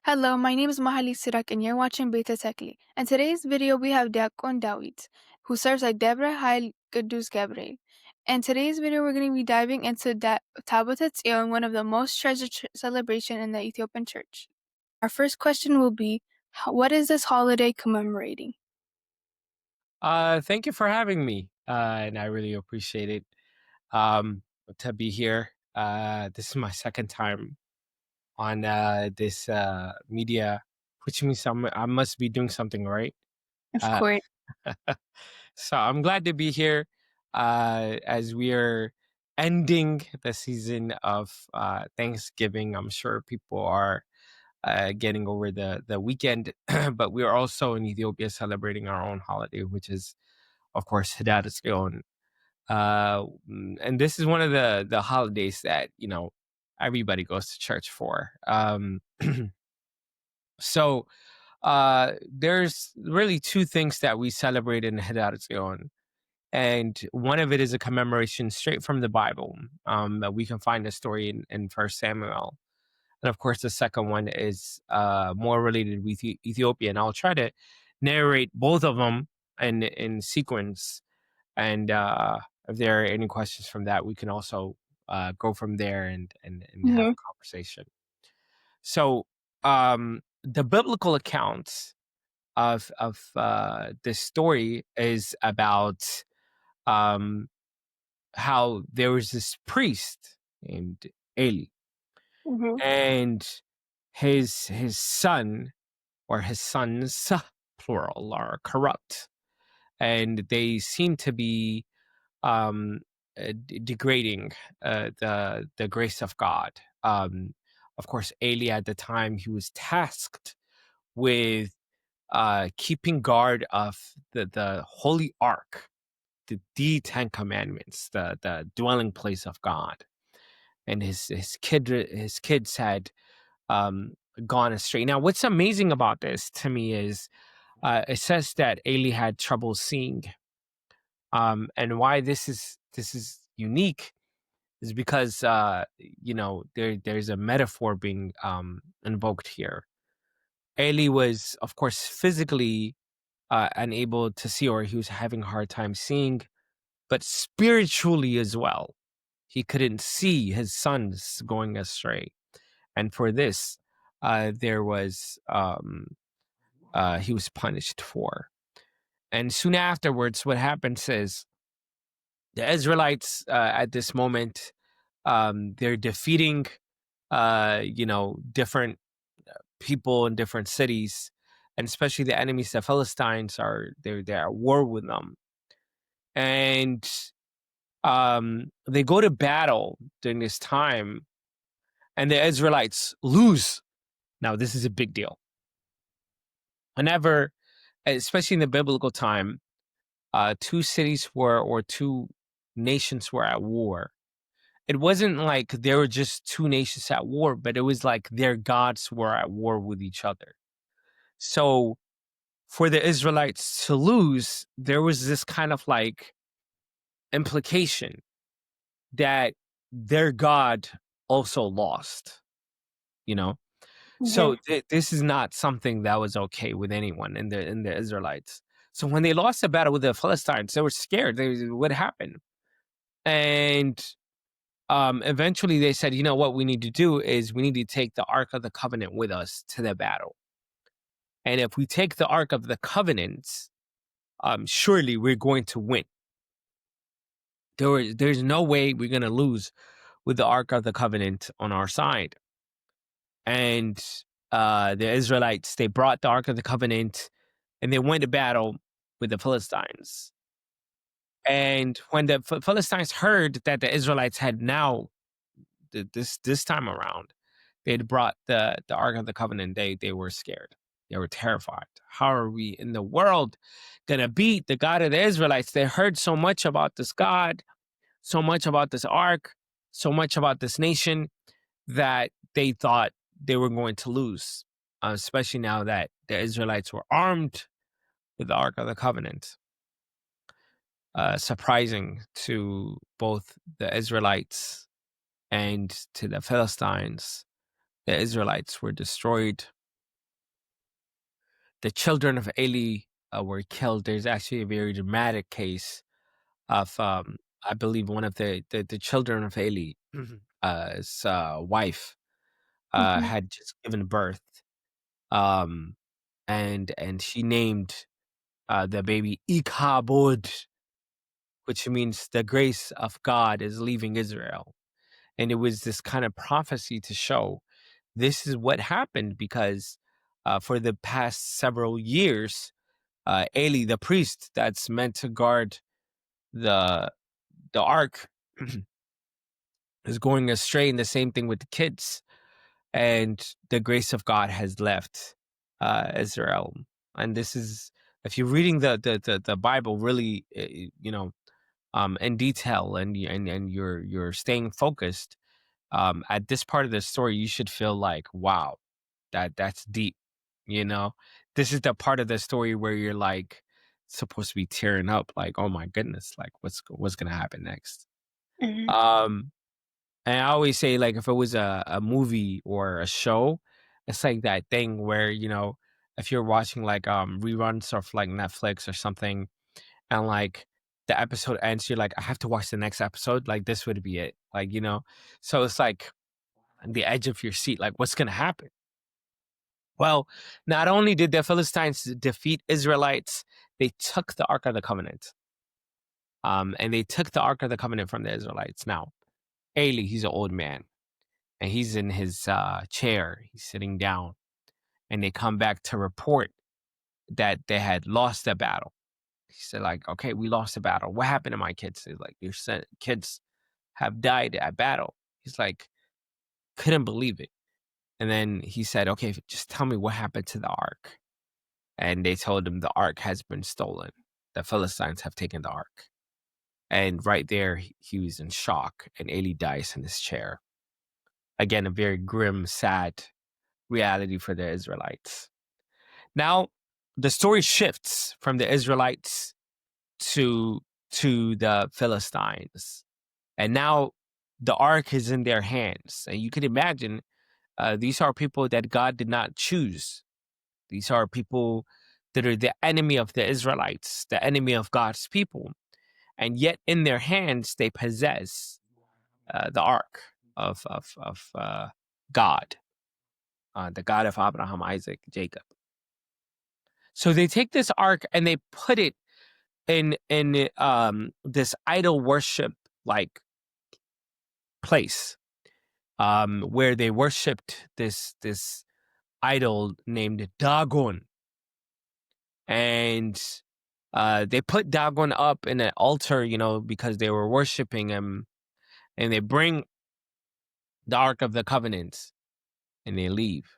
Hello, my name is Sirak and you're watching Beta Tekli. In today's video, we have Diakon Dawit, who serves like Debra Hail Qudus Gabriel. In today's video, we're going to be diving into Tabot, one of the most treasured celebration in the Ethiopian church. Our first question will be, what is this holiday commemorating? Thank you for having me, and I really appreciate it um, to be here. This is my second time on this media, which means I must be doing something right. Of Uh, course. so I'm glad to be here as we are ending the season of Thanksgiving. I'm sure people are getting over the weekend, but we are also in Ethiopia celebrating our own holiday, which is, of course, Hadarat and this is one of the holidays that everybody goes to church for. So there's really two things that we celebrate in Hadarat, and one of it is a commemoration straight from the Bible. That we can find a story in First Samuel, and of course the second one is more related with Ethiopia. And I'll try to narrate both of them in sequence. And if there are any questions from that, we can also go from there and have Mm-hmm. a conversation. So the biblical accounts of this story is about um, how there was this priest named Eli, Mm-hmm. and his son or his sons plural are corrupt, and they seem to be um, degrading the grace of God. Of course, Eli at the time he was tasked with keeping guard of the holy ark, the Ten Commandments, the dwelling place of God, and his kids had um, gone astray. Now, what's amazing about this to me is it says that Eli had trouble seeing, and why this is unique is because there's a metaphor being invoked here. Eli was, of course, physically unable to see, or he was having a hard time seeing, but spiritually as well. He couldn't see his sons going astray, and for this, there was he was punished for. And soon afterwards, what happens is the Israelites at this moment they're defeating different people in different cities, and especially the enemies, the Philistines, they're at war with them, and they go to battle during this time, and the Israelites lose. Now this is a big deal. Whenever, especially in the biblical time, two cities were or two nations were at war, it wasn't like there were just two nations at war, but it was like their gods were at war with each other. So for the Israelites to lose, there was this kind of like implication that their God also lost, you know? Mm-hmm. So this is not something that was okay with anyone in the Israelites. So when they lost the battle with the Philistines, they were scared. What happened? And eventually they said, you know what we need to do is we need to take the Ark of the Covenant with us to the battle. And if we take the Ark of the Covenant, surely we're going to win. There's no way we're going to lose with the Ark of the Covenant on our side. And the Israelites, they brought the Ark of the Covenant and they went to battle with the Philistines. And when the Philistines heard that the Israelites had now, this time around, they'd brought the Ark of the Covenant, they were scared. They were terrified. How are we in the world gonna beat the God of the Israelites? They heard so much about this God, so much about this Ark, so much about this nation that they thought they were going to lose, especially now that the Israelites were armed with the Ark of the Covenant. Surprising to both the Israelites and to the Philistines. The Israelites were destroyed. the children of Eli were killed. There's actually a very dramatic case of, I believe, one of the children of Eli, his wife, Mhm. had just given birth, um, and she named the baby Ikabod, which means the grace of God is leaving Israel. And it was this kind of prophecy to show this is what happened because for the past several years, Eli, the priest that's meant to guard the ark, is going astray, and the same thing with the kids. And the grace of God has left Israel. And this is, if you're reading the Bible really, in detail, and you're staying focused at this part of the story, you should feel like, wow, that's deep. You know, this is the part of the story where you're like supposed to be tearing up, like, oh my goodness, like what's gonna happen next. Mhm. Um, and I always say, like, if it was a movie or a show, it's like that thing where, if you're watching like reruns of like Netflix or something, and like the episode ends, you're like, I have to watch the next episode. Like this would be it. Like, so it's like on the edge of your seat, like what's gonna happen? Well, not only did the Philistines defeat Israelites, they took the Ark of the Covenant. And they took the Ark of the Covenant from the Israelites. Now, Eli, he's an old man, and he's in his chair. He's sitting down, and they come back to report that they had lost the battle. He said, like, okay, we lost the battle. What happened to my kids? He's like, your kids have died at battle. He's like, couldn't believe it. And then he said, okay, just tell me what happened to the ark. And they told him the ark has been stolen. The Philistines have taken the ark. And right there, he was in shock, and Eli dies in his chair. Again, a very grim, sad reality for the Israelites. Now, the story shifts from the Israelites to the Philistines, and now the ark is in their hands. And you can imagine, these are people that God did not choose. These are people that are the enemy of the Israelites, the enemy of God's people, and yet in their hands they possess the ark of God, the God of Abraham, Isaac, Jacob. So they take this ark and they put it in this idol worship like place, where they worshipped this idol named Dagon, and they put Dagon up in an altar, because they were worshiping him, and they bring the Ark of the Covenant and they leave.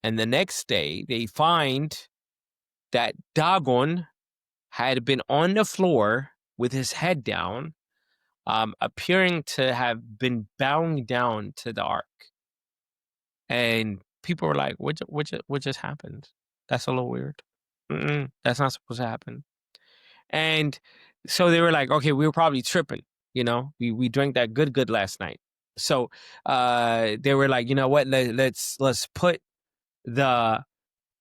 And the next day, they find that Dagon had been on the floor with his head down, appearing to have been bowing down to the ark. And people were like, what just happened? That's a little weird. That's not supposed to happen. And so they were like, okay, we were probably tripping. We drank that good last night. So they were like, you know what? Let's put the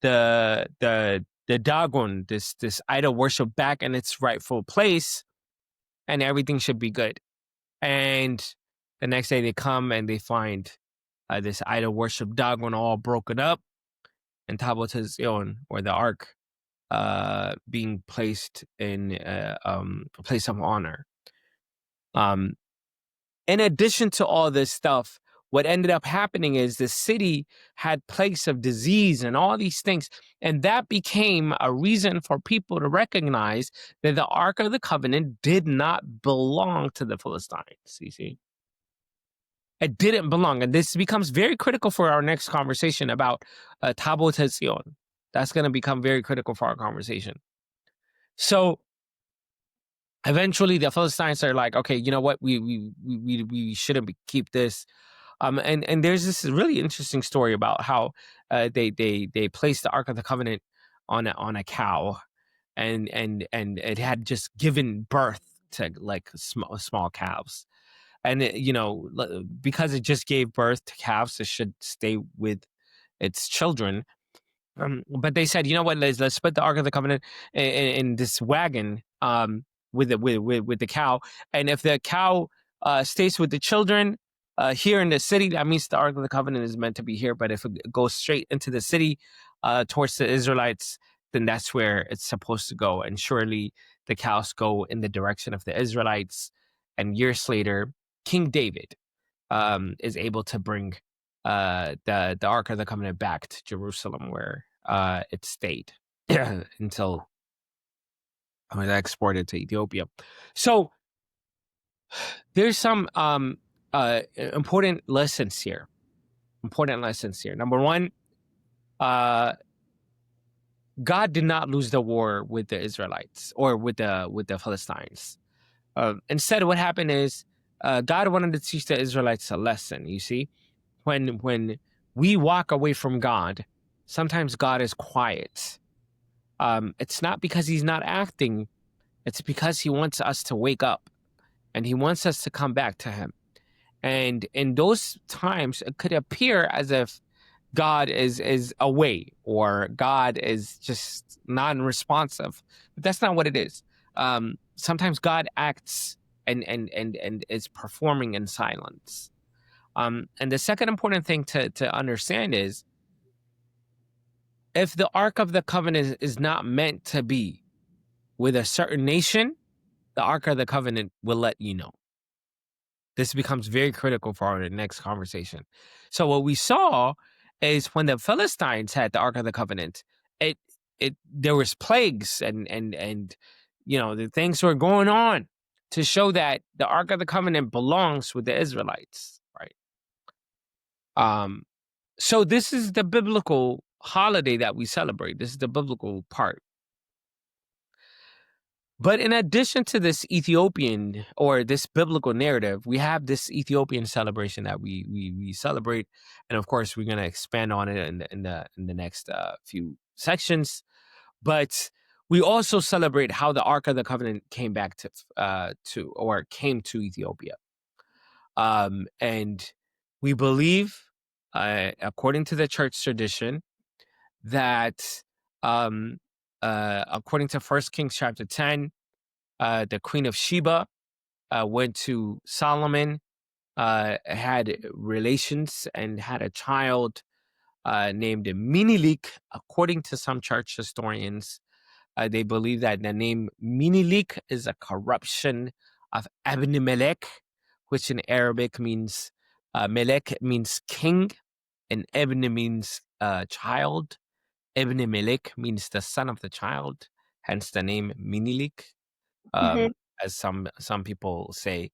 the Dagon, this idol worship, back in its rightful place, and everything should be good. And the next day they come and they find this idol worship Dagon all broken up, and Tabot Zion, or the ark, being placed in a place of honor. In addition to all this stuff, what ended up happening is the city had plagues of disease and all these things. And that became a reason for people to recognize that the Ark of the Covenant did not belong to the Philistines. You see? It didn't belong. And this becomes very critical for our next conversation about Tabot Zion. That's going to become very critical for our conversation. So eventually the Philistines are like, okay, you know what? We shouldn't keep this. And there's this really interesting story about how they placed the Ark of the Covenant on a cow, and it had just given birth to like small calves, and because it just gave birth to calves, it should stay with its children. But they said, you know what? Let's put the Ark of the Covenant in this wagon with the cow, and if the cow stays with the children here in the city, that means the Ark of the Covenant is meant to be here. But if it goes straight into the city towards the Israelites, then that's where it's supposed to go. And surely the cows go in the direction of the Israelites. And years later, King David is able to bring the Ark of the Covenant back to Jerusalem, where it stayed until it was exported to Ethiopia. So there's some important lessons here. Important lessons here. Number one, God did not lose the war with the Israelites or with the Philistines. Instead, what happened is God wanted to teach the Israelites a lesson. You see, when we walk away from God, sometimes God is quiet. It's not because he's not acting, it's because he wants us to wake up and he wants us to come back to him. And in those times, it could appear as if God is away or God is just non-responsive. But that's not what it is. Sometimes God acts and is performing in silence. And the second important thing to understand is, if the Ark of the Covenant is not meant to be with a certain nation, the Ark of the Covenant will let you know. This becomes very critical for our next conversation. So what we saw is when the Philistines had the Ark of the Covenant, it there was plagues and the things were going on to show that the Ark of the Covenant belongs with the Israelites, right? So this is the biblical holiday that we celebrate. This is the biblical part. But in addition to this Ethiopian or this biblical narrative, we have this Ethiopian celebration that we celebrate, and of course, we're going to expand on it in the next few sections. But we also celebrate how the Ark of the Covenant came back came to Ethiopia, and we believe, according to the church tradition, that according to First Kings chapter 10. The Queen of Sheba went to Solomon, had relations, and had a child named Minilik. According to some church historians, they believe that the name Minilik is a corruption of Ebn-Melech, which in Arabic means Melech means king, and Ebn means child. Ebn-Melech means the son of the child, hence the name Minilik. Mm-hmm. As some people say.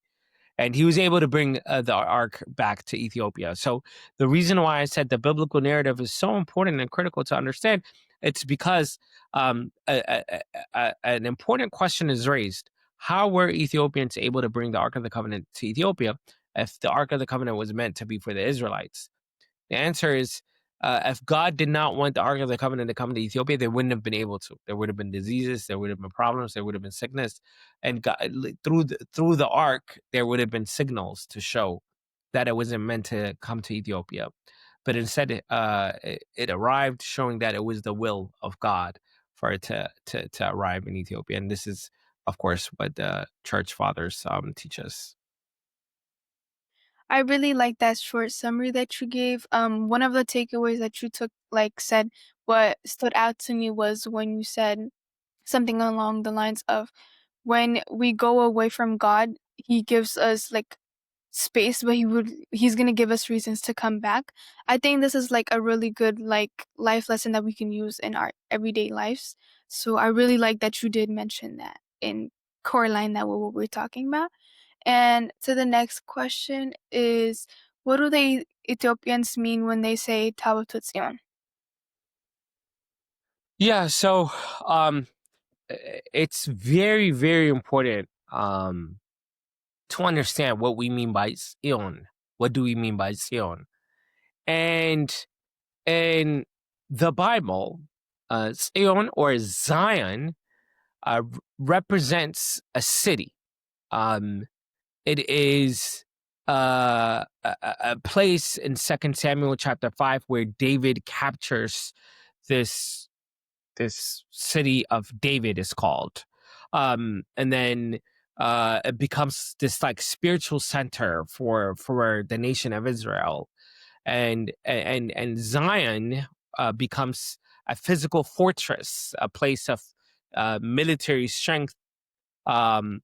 And he was able to bring the ark back to Ethiopia. So the reason why I said the biblical narrative is so important and critical to understand, it's because an important question is raised. How were Ethiopians able to bring the Ark of the Covenant to Ethiopia if the Ark of the Covenant was meant to be for the Israelites? The answer is, if God did not want the Ark of the Covenant to come to Ethiopia, they wouldn't have been able to. There would have been diseases, there would have been problems, there would have been sickness, and God, through the Ark, there would have been signals to show that it wasn't meant to come to Ethiopia. But instead, it arrived, showing that it was the will of God for it to arrive in Ethiopia. And this is, of course, what the church fathers teach us. I really like that short summary that you gave. One of the takeaways that you said, what stood out to me was when you said something along the lines of, when we go away from God, he gives us space, but he's gonna give us reasons to come back. I think this is a really good life lesson that we can use in our everyday lives. So I really like that you did mention that in line that what we're talking about. And to the next question is, what do the Ethiopians mean when they say Tabot? Yeah, so it's very, very important to understand what we mean by Zion. What do we mean by Zion? And in the Bible, Zion or Zion represents a city. It is a place in 2 Samuel chapter 5 where David captures this city of David is called. And then it becomes this like spiritual center for the nation of Israel. And Zion becomes a physical fortress, a place of military strength, and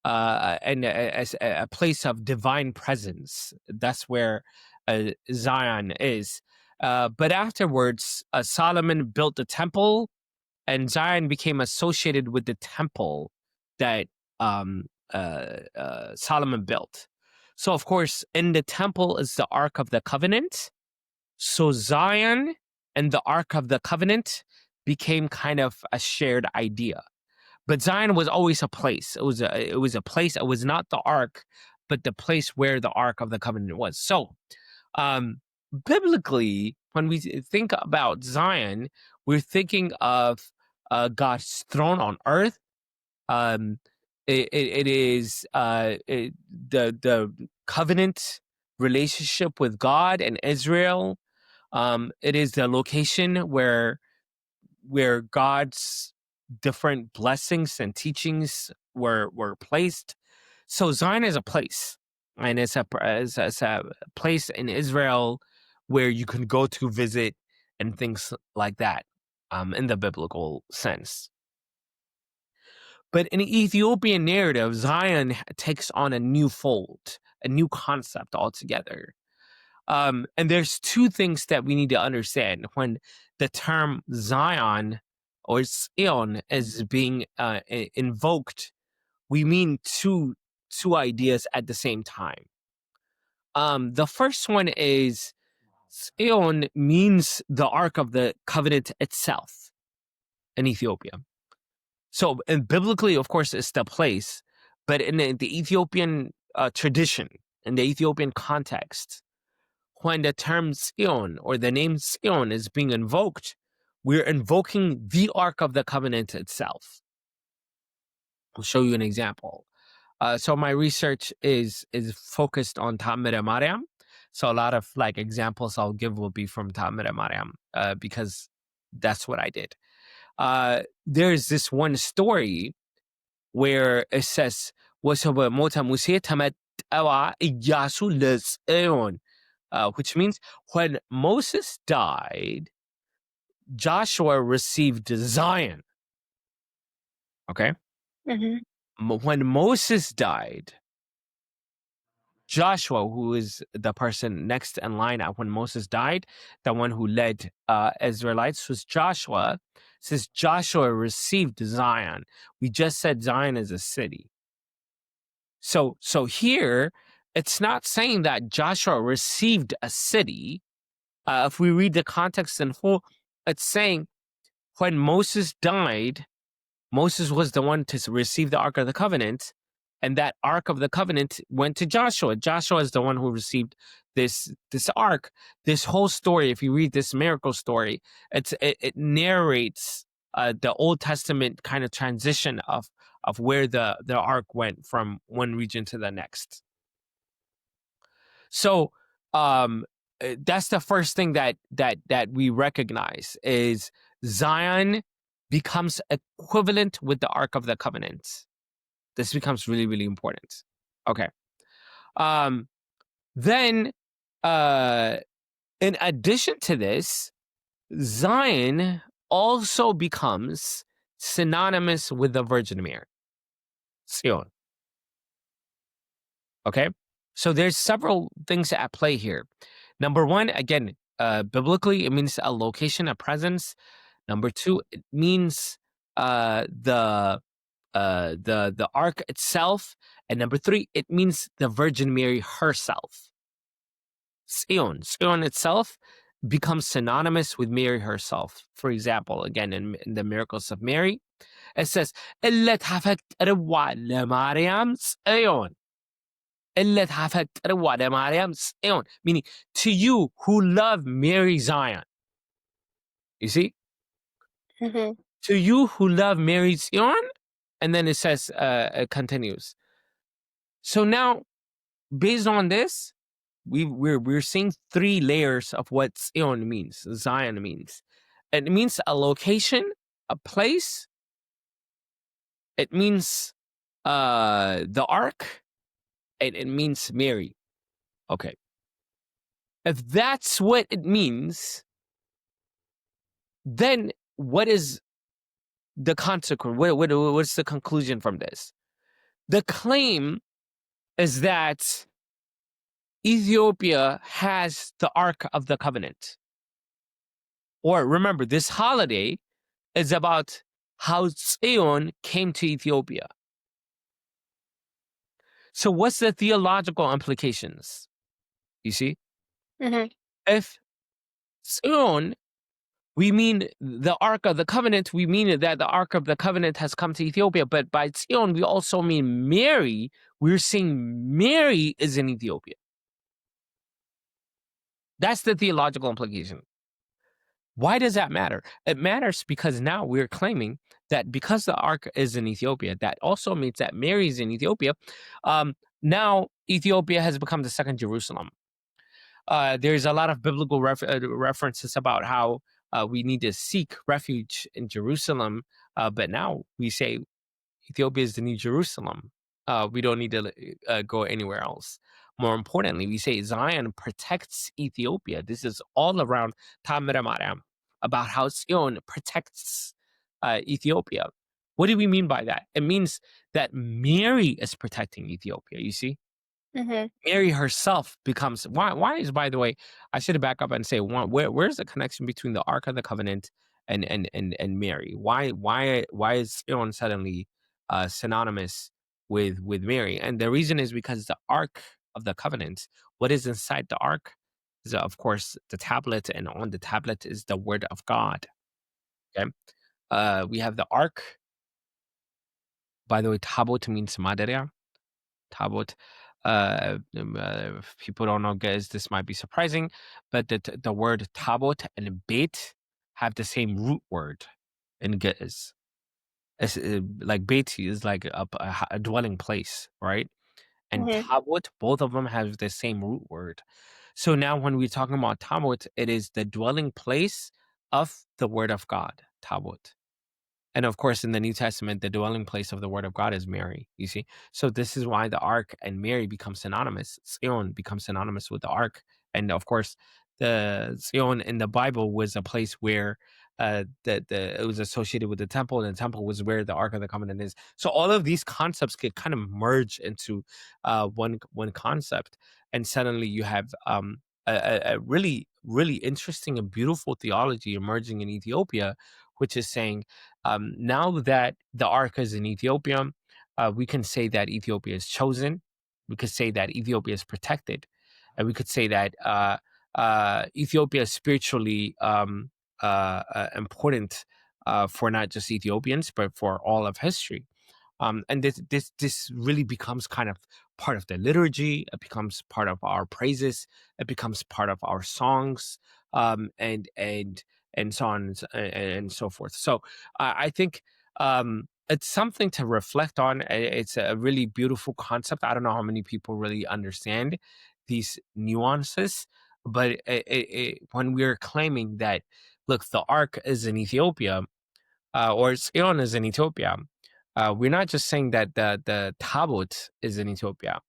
a place of divine presence. That's where Zion is. But afterwards, Solomon built the temple, and Zion became associated with the temple that Solomon built. So, of course, in the temple is the Ark of the Covenant. So Zion and the Ark of the Covenant became kind of a shared idea. But Zion was always a place. It was a place. It was not the Ark, but the place where the Ark of the Covenant was. So, biblically, when we think about Zion, we're thinking of God's throne on earth. It is the covenant relationship with God and Israel. It is the location where God's different blessings and teachings were placed. So Zion is a place, and it's a place in Israel where you can go to visit and things like that, in the biblical sense. But in the Ethiopian narrative, Zion takes on a new fold, a new concept altogether. And there's two things that we need to understand when the term Zion or Zion is being invoked. We mean two ideas at the same time. The first one is Zion means the Ark of the Covenant itself in Ethiopia. So, and biblically, of course, it's the place, but in the Ethiopian tradition, in the Ethiopian context, when the term Zion or the name Zion is being invoked, we're invoking the Ark of the Covenant itself. I'll show you an example. So my research is focused on Ta'amir Mariam. So a lot of like examples I'll give will be from Ta'amir Mariam, because that's what I did. There's this one story where it says, which means when Moses died, Joshua received Zion. Okay? When Moses died, Joshua, who is the person next in line when Moses died, the one who led Israelites was Joshua, says Joshua received Zion. We just said Zion is a city. So here, it's not saying that Joshua received a city. If we read the context in full, it's saying when Moses died, Moses was the one to receive the Ark of the Covenant, and that Ark of the Covenant went to Joshua. Joshua is the one who received this Ark. This whole story, if you read this miracle story, it narrates the Old Testament kind of transition of where the Ark went from one region to the next. So that's the first thing that we recognize is Zion becomes equivalent with the Ark of the Covenant. This becomes really, really important. Okay. Then, in addition to this, Zion also becomes synonymous with the Virgin Mary. Zion. Okay? So there's several things at play here. Number one, again, biblically, it means a location, a presence. Number two, it means the ark itself. And number three, it means the Virgin Mary herself. Zion itself becomes synonymous with Mary herself. For example, again, in the miracles of Mary, it says, "Illet hafet rwa le Mariam Zion." Illet hafet rwa le Mariam Zion. Meaning, to you who love Mary Zion. You see? To you who love Mary Zion. And then it says, it continues. So now, based on this, we're seeing three layers of what Zion means. It means a location, a place. It means the ark. It means Mary. Okay. If that's what it means, then what is the consequence? What's the conclusion from this? The claim is that Ethiopia has the Ark of the Covenant. Or remember, this holiday is about how Zion came to Ethiopia. So what's the theological implications? You see? Mm-hmm. If Zion, we mean the Ark of the Covenant, we mean that the Ark of the Covenant has come to Ethiopia. But by Zion, we also mean Mary. We're saying Mary is in Ethiopia. That's the theological implication. Why does that matter? It matters because now we're claiming that because the ark is in Ethiopia, that also means that Mary's in Ethiopia. Now Ethiopia has become the second Jerusalem. There's a lot of biblical references about how we need to seek refuge in Jerusalem, but now we say Ethiopia is the new Jerusalem. We don't need to go anywhere else. More importantly, we say Zion protects Ethiopia. This is all around Tamara Mariam, about how Zion protects Ethiopia. What do we mean by that? It means that Mary is protecting Ethiopia, you see? Mm-hmm. Mary herself becomes why is, by the way, I should back up and say where's the connection between the Ark of the Covenant and Mary? Why is Zion suddenly synonymous with Mary? And the reason is because the Ark of the Covenant, what is inside the Ark is of course the tablet, and on the tablet is the word of God. Okay. We have the Ark, by the way, Tabot means Madera. Tabot. If people don't know Ge'ez, this might be surprising, but the word Tabot and Beit have the same root word in Ge'ez. It's like Beit is like a dwelling place, right? And Mm-hmm. Tabot, both of them have the same root word. So now when we're talking about Tabot, it is the dwelling place of the word of God, Tabot. And of course, in the New Testament, the dwelling place of the Word of God is Mary, you see? So this is why the Ark and Mary become synonymous. Zion becomes synonymous with the Ark. And of course, the Zion in the Bible was a place where it was associated with the temple, and the temple was where the Ark of the Covenant is. So all of these concepts could kind of merge into one concept. And suddenly you have a really, really interesting and beautiful theology emerging in Ethiopia, which is saying, now that the ark is in Ethiopia, we can say that Ethiopia is chosen. We could say that Ethiopia is protected. And we could say that Ethiopia is spiritually important for not just Ethiopians, but for all of history. And this really becomes kind of part of the liturgy. It becomes part of our praises. It becomes part of our songs, and so on and so forth. So I think it's something to reflect on. It's a really beautiful concept. I don't know how many people really understand these nuances, but when we're claiming that, look, the ark is in Ethiopia, or Zion is in Ethiopia, we're not just saying that the Tabot is in Ethiopia.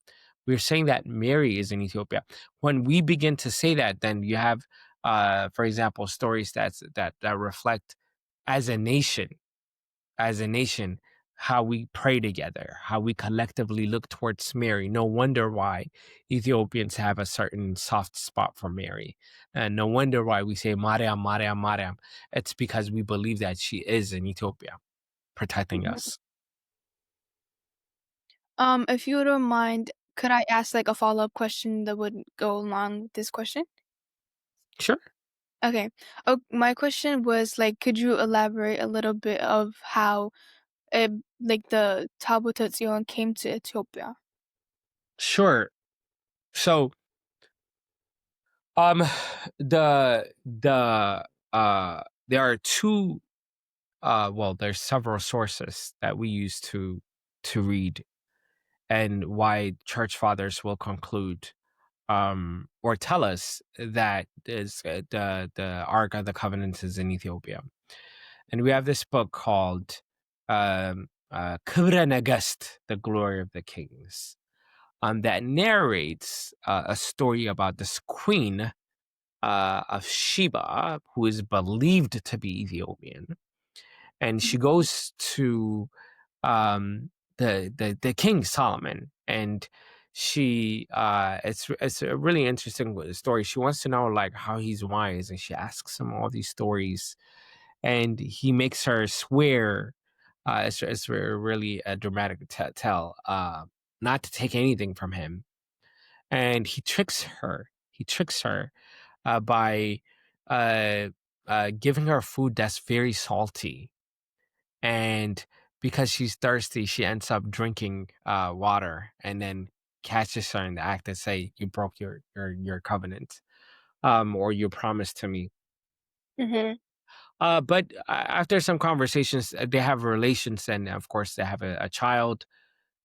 We're saying that Mary is in Ethiopia. When we begin to say that, then you have, for example, stories that reflect as a nation, as a nation, how we pray together, how we collectively look towards Mary. No wonder why Ethiopians have a certain soft spot for Mary. And no wonder why we say Mariam, Mariam, Mariam. It's because we believe that she is in Ethiopia protecting Mm-hmm. us. If you don't mind, could I ask like a follow-up question that would go along with this question? Sure. Okay. Oh, my question was like, could you elaborate a little bit of how, it, like the Tabot Zion came to Ethiopia? Sure. So, um, there are two, well, there's several sources that we use to read, and why church fathers will conclude or tell us that is the Ark of the Covenant is in Ethiopia, and we have this book called Kebra Nagast, the Glory of the Kings, that narrates a story about this queen of Sheba, who is believed to be Ethiopian, and she goes to um, the King Solomon, and it's a really interesting story. She wants to know like how he's wise, and she asks him all these stories, and he makes her swear. It's really a dramatic tell, not to take anything from him, and he tricks her. He tricks her by uh, giving her food that's very salty, and because she's thirsty, she ends up drinking water, and then catches her in the act and say, "You broke your covenant, or your promise to me." Mhm. But after some conversations, they have relations, and of course, they have a child.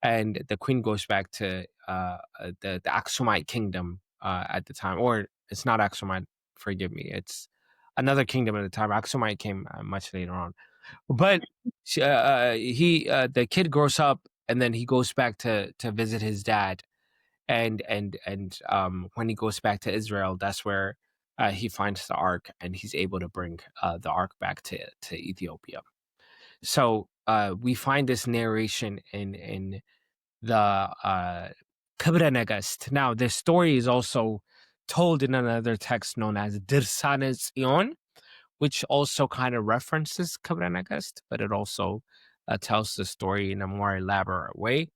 And the queen goes back to the Aksumite kingdom at the time, or it's not Aksumite. Forgive me, it's another kingdom at the time. Aksumite came much later on, but the kid grows up, and then he goes back to visit his dad, and when he goes back to Israel, that's where he finds the ark, and he's able to bring the ark back to Ethiopia. So we find this narration in the Kebra Nagast. Now, this story is also told in another text known as Dirsane Zion, which also kind of references Kebra Nagast, but it also tells the story in a more elaborate way.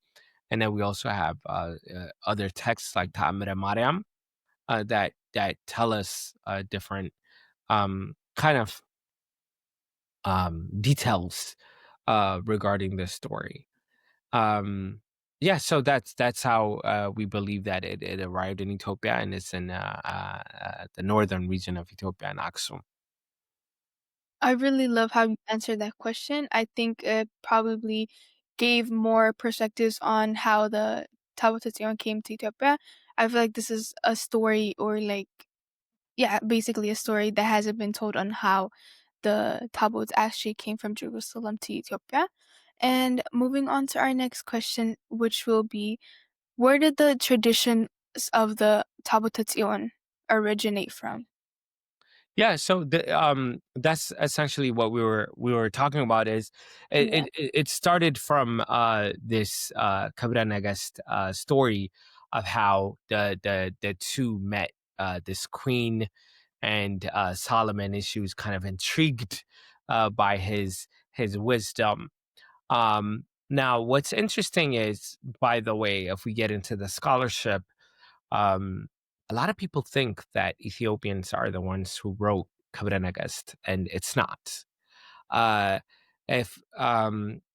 And then we also have other texts like Ta'amir Mariam that tell us different kind of details regarding this story. Um, yeah, so that's how we believe that it arrived in Ethiopia, and it's in the northern region of Ethiopia in Aksum. I really love how you answered that question. I think it probably gave more perspectives on how the Tabot came to Ethiopia. I feel like this is a story, or like, yeah, basically a story that hasn't been told on how the tablets actually came from Jerusalem to Ethiopia. And moving on to our next question, which will be, where did the traditions of the Tabot originate from? Yeah, so that's essentially what we were talking about. Is Yeah. it started from this Kebra Nagast story of how the two met, this queen and Solomon, and she was kind of intrigued by his wisdom. Now, what's interesting is, by the way, if we get into the scholarship, um, a lot of people think that Ethiopians are the ones who wrote Kebra Nagast, and it's not. Uh, if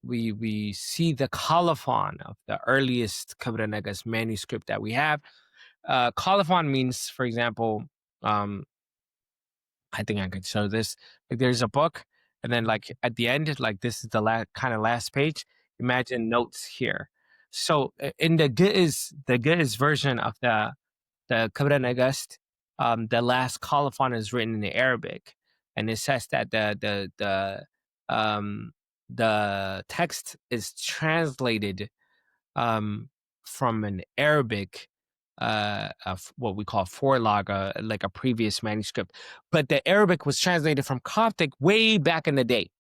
we see the colophon of the earliest Kebra Nagast manuscript that we have, colophon means, for example, um, I think I could show this. Like, there's a book, and then like at the end, like this is the kind of last page. Imagine notes here. So in the Ge'ez version of the Kebra Nagast, the last colophon is written in Arabic, and it says that um, the text is translated um, from an Arabic, of what we call forlag, like a previous manuscript. But the Arabic was translated from Coptic way back in the day.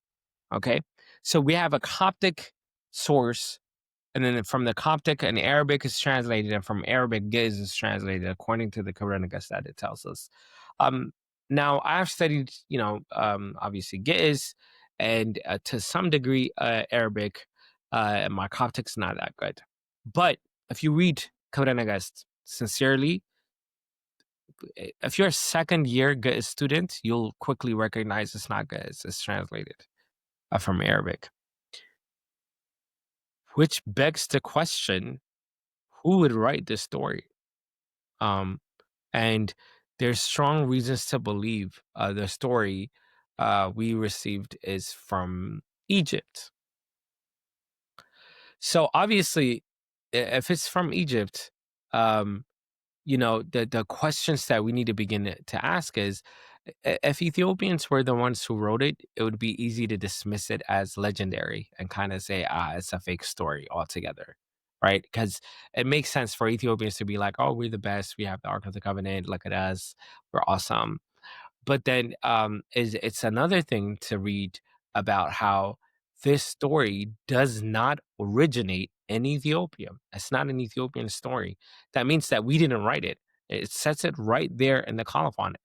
Okay, so we have a Coptic source, and then from the Coptic, an Arabic is translated, and from Arabic, Ge'ez is translated according to the Quranic that it tells us. Um, Now, I've studied, obviously Ge'ez, and to some degree Arabic, and my Coptic's not that good. But if you read Quranic sincerely, if you're a second year Ge'ez student, you'll quickly recognize it's not Ge'ez, it's translated from Arabic, which begs the question, who would write this story? Um, and there's strong reasons to believe the story we received is from Egypt. So obviously, if it's from Egypt, um, the questions that we need to begin to ask is, if Ethiopians were the ones who wrote it, it would be easy to dismiss it as legendary and kind of say, it's a fake story altogether, right? Because it makes sense for Ethiopians to be like, oh, we're the best. We have the Ark of the Covenant. Look at us. We're awesome. But then it's another thing to read about how this story does not originate in Ethiopia. It's not an Ethiopian story. That means that we didn't write it. It sets it right there in the colophon.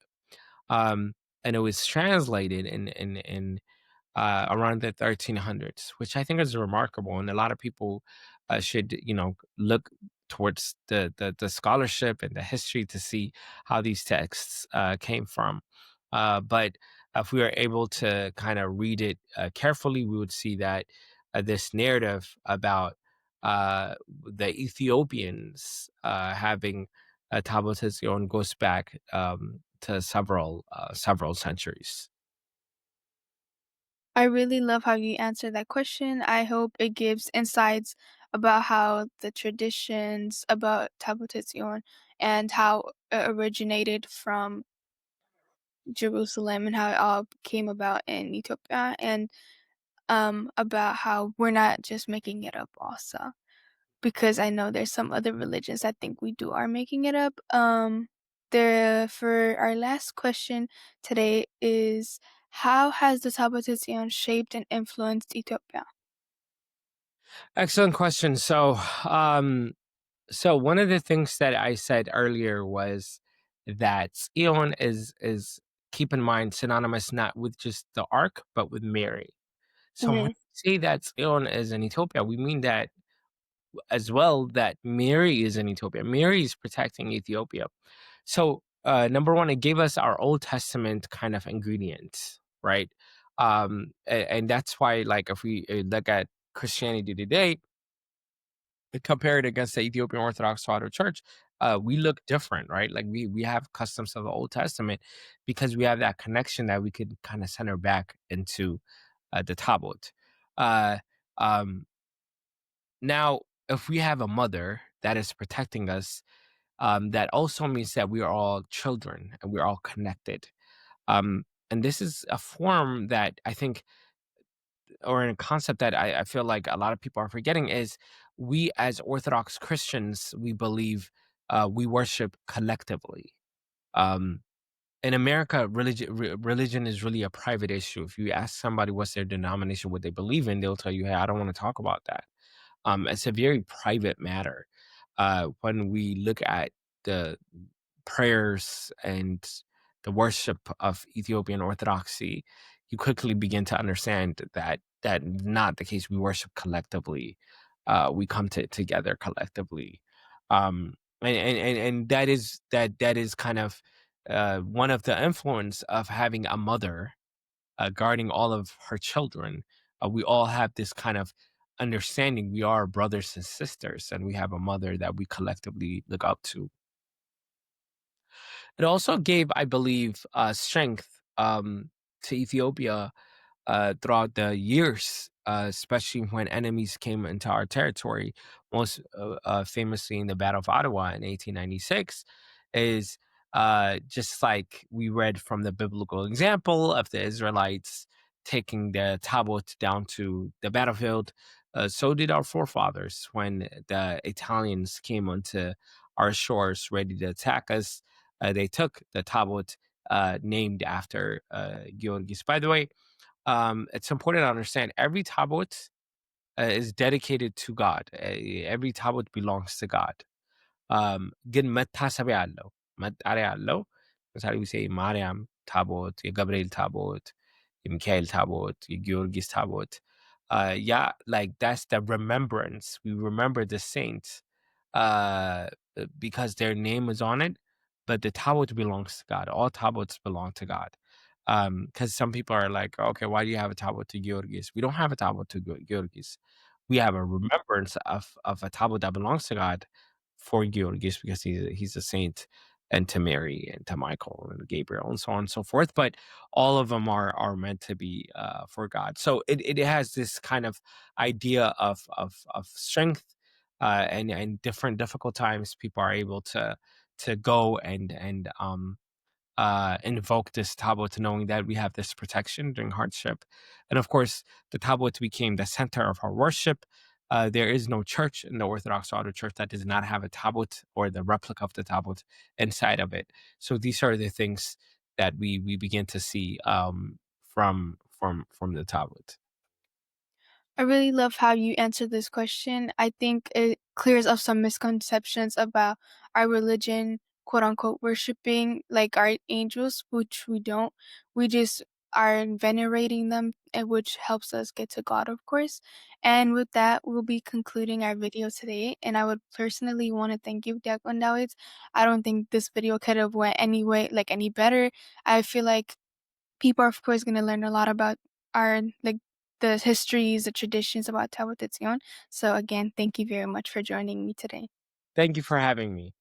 Um, and it was translated in around the 1300s, which I think is remarkable. And a lot of people should, look towards the scholarship and the history to see how these texts came from. But if we are able to kind of read it carefully, we would see that this narrative about the Ethiopians having a Tabot Zion goes back to several centuries. I really love how you answer that question. I hope it gives insights about how the traditions about Tabot and how it originated from Jerusalem and how it all came about in Ethiopia, and about how we're not just making it up also, because I know there's some other religions that think we are making it up. There for our last question today is, how has the Tabbatation shaped and influenced Ethiopia? Excellent question. So one of the things that I said earlier was that Zion is keep in mind synonymous not with just the ark but with Mary. So when we Yes. say that Zion is in Ethiopia, we mean that as well that Mary is in Ethiopia. Mary is protecting Ethiopia. So number one, it gave us our Old Testament kind of ingredients, right? And that's why, like, if we look at Christianity today, compare it against the Ethiopian Orthodox Father Church, we look different, right? Like we have customs of the Old Testament because we have that connection that we could kind of center back into the Tabot. Uh, um, Now, if we have a mother that is protecting us, that also means that we are all children and we're all connected. And this is a form that I think, or in a concept that I feel like a lot of people are forgetting, is we as Orthodox Christians, we believe we worship collectively. Um, in America, religion is really a private issue. If you ask somebody what's their denomination, what they believe in, they'll tell you, "Hey, I don't want to talk about that." It's a very private matter. When we look at the prayers and the worship of Ethiopian Orthodoxy, you quickly begin to understand that not the case. We worship collectively. We come together collectively, and that is kind of one of the influence of having a mother guarding all of her children. We all have this kind of understanding. We are brothers and sisters, and we have a mother that we collectively look up to. It also gave, I believe, strength to Ethiopia throughout the years, especially when enemies came into our territory, most famously in the Battle of Ottawa in 1896, is just like we read from the biblical example of the Israelites taking the Tabot down to the battlefield. So did our forefathers when the Italians came onto our shores ready to attack us. They took the Tabot named after Georgis. By the way, it's important to understand every tabot is dedicated to God. Every tabot belongs to God. ግን መታሰቢያ አለው፣ መጣሪያ አለው። ለምሳሌ we say ማርያም ታቦት፣ የገብርኤል ታቦት፣ የሚካኤል ታቦት፣ የጊዮርጊስ ታቦት. Yeah, like that's the remembrance. We remember the saints because their name is on it, but the tabot belongs to God. All tabots belong to God. Because some people are like, okay, why do you have a tabot to Georgis? We don't have a tabot to Georgis. We have a remembrance of a tabot that belongs to God for Georgis because he's a saint, and to Mary and to Michael and Gabriel and so on and so forth. But all of them are meant to be for God. So it has this kind of idea of strength, and different difficult times people are able to go and invoke this tablet, knowing that we have this protection during hardship. And of course, the tablet became the center of our worship. There is no church in the Orthodox Auto Church that does not have a tablet or the replica of the tablet inside of it. So these are the things that we begin to see from the tablet. I really love how you answered this question. I think it clears up some misconceptions about our religion, quote unquote, worshiping like our angels, which we don't. We just are venerating them, and which helps us get to God, of course. And with that, we'll be concluding our video today. And I would personally want to thank you, Diakon Dawit. I don't think this video could have went any way, like any better. I feel like people are of course going to learn a lot about our like the histories, the traditions about Tabot. So again, thank you very much for joining me today. Thank you for having me.